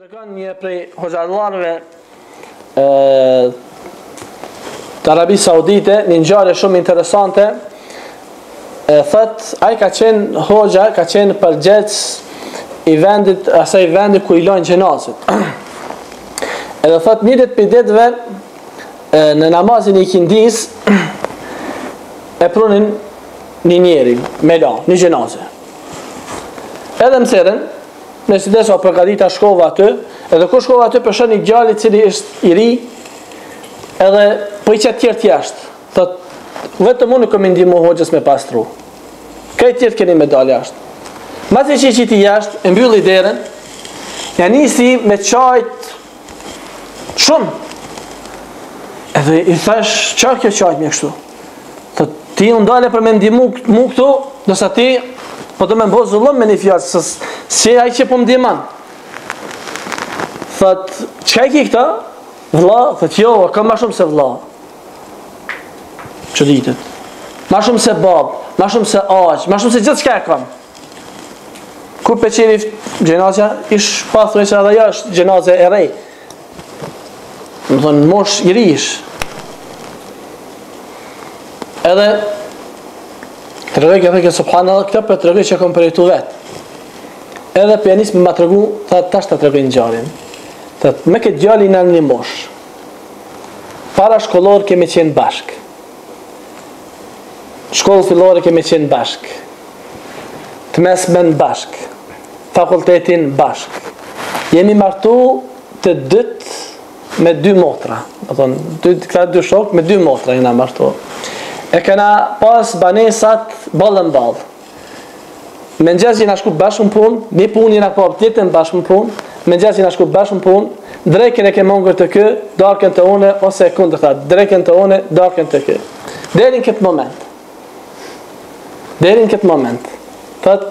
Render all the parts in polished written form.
Tregon një prej hoxhallarëve të Arabisë Saudite një ngjarje shumë interesante. Thot ai ka qenë hoxha, ka qenë përgjegjës i vendit, asaj vendi ku i lojnë xhenazet. Edhe thot një ditë për ditëve në namazin e ikindis e prunin një njeri me la, një xhenazë. Edhe mëserën me si desa përgatita shkova aty, edhe kur shkova aty përshën një gjalli cili është i ri, edhe po i qëtë tjertë jashtë. Thot, vetëm unë këmë ndihmu hoxhës me pastru. Kaj tjertë keni me dalë jashtë. Masi që i qiti jashtë, e mbylli derën, ja nisi me qajt shumë. Edhe i thash, qa kjo qajt me kështu? Thot, ti unë dale për me ndihmu mu këtu, nësa ti po të me mbo zullëm me një fjallë, se ai që po më diman. Thot, qka i ki këta? Vla? Thot, jo, ka ma shumë se vla. Që ditët? Ma shumë se bab, ma shumë se aq, ma shumë se gjithë qka e kam. Kur pe qeni gjenazja, ish pathu e që edhe ja është gjenazja e rej. Më thonë, mosh i ri ish. Edhe të rëgë e theke subhanallah, këta për të rëgë që kom përrejtu vetë. Edhe për janis me ma të rëgu, tash të rëgë në gjarin. Me këtë gjalli në një mosh. Para shkollor kemi qenë bashk. Shkollë fillore kemi qenë bashk. Të mesmen bashk. Fakultetin bashk. Jemi martu të dytë me 2 motra. Këta 2 shok me 2 motra jena martu. E kena pas banesat balën balë. Me nxez jena shku bashkë në punë, një punë jena pa tjetën bashkë në punë, me nxez jena shku bashkë në punë, drejken e ke mongër të kë, darken të une, ose e kundër ta, drejken të une, darken të kë. Derin këtë moment. Derin këtë moment. Thët,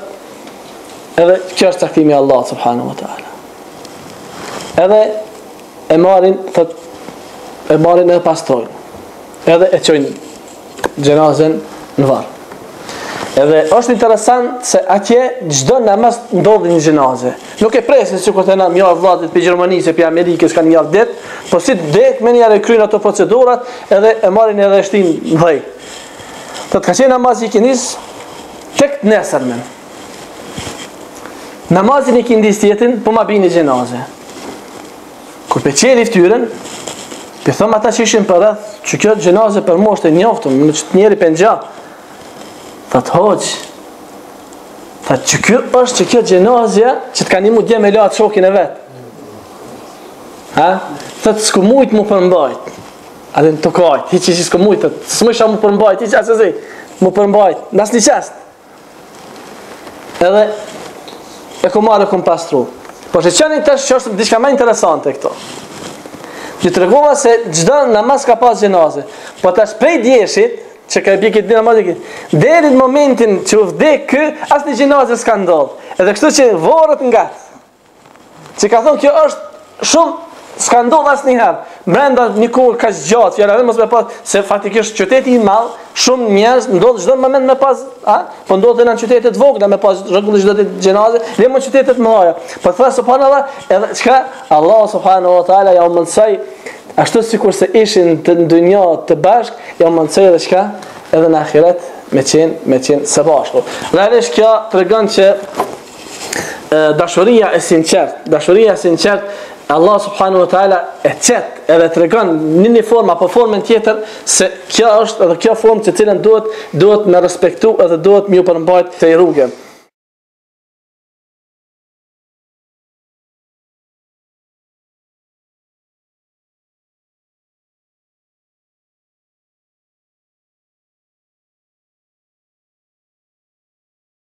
edhe kjo është taktimi Allah subhanahu wa ta'ala. Edhe e marin, thët, e marin edhe pastrojnë. Edhe e qojnë gjenazën në varë. Edhe është interesant se atje çdo namaz ndodhi një gjenazë. Nuk e presin si kur të na mjarë vllatit për Gjermanisë, për Amerikës kanë një det, po si det me njëre kryjnë ato procedurat edhe e marrin edhe shtin në dhej. Të ka qenë namaz i ikindis tek nesërmen. Namazin i ikindis tjetën po ma bini gjenazë. Kur pe qeli ftyrën, për thëmë ata që ishin për rreth, që kjo gjenazë për moshtë e njoftëm, në që të njeri për nxha. Thët hoqë, thët që kjo është që kjo gjenazja që të ka një mu dje me latë shokin e vetë. Thët s'ku mujtë mu përmbajt. Adhe në të kajtë, hiqë që s'ku mujtë, thët s'mësha mu përmbajt, hiqë asë zi, mu përmbajt, nas një qest. Edhe e ku marë e ku më pastru. Po që qëni të që është diçka ma interesante këto. Që të regova se gjdo namaz ka pas gjenazë, po të është prej djeshit, që ka e bje këtë namaz e këtë, deri në momentin që u vdek kë, asë një gjenazë s'ka ndodhë. Edhe kështu që vorët nga të. Që ka thonë kjo është shumë, s'ka ndodhë asë njëherë. Brenda një kohë ka gjatë, fjallave mos me pas, se faktikisht qyteti i malë, shumë njerëz ndodhë çdo moment me pas, po ndodhë në qytetet vogla me pas rregullisht çdo ditë gjenazë, le më qytetet mëdha. Po thua subhanallahu, edhe çka Allah subhanahu wa taala ja mësoi ashtu sikur se ishin të ndonjë të bashk, ja mësoi edhe çka edhe në ahiret me qenë së bashku. Realisht kjo tregon që dashuria e sinqert, Allah subhanahu wa taala e qet edhe tregon në një formë apo formën tjetër se kjo është edhe kjo formë që cilën duhet me respektu edhe duhet më u përmbajt këtij rruge.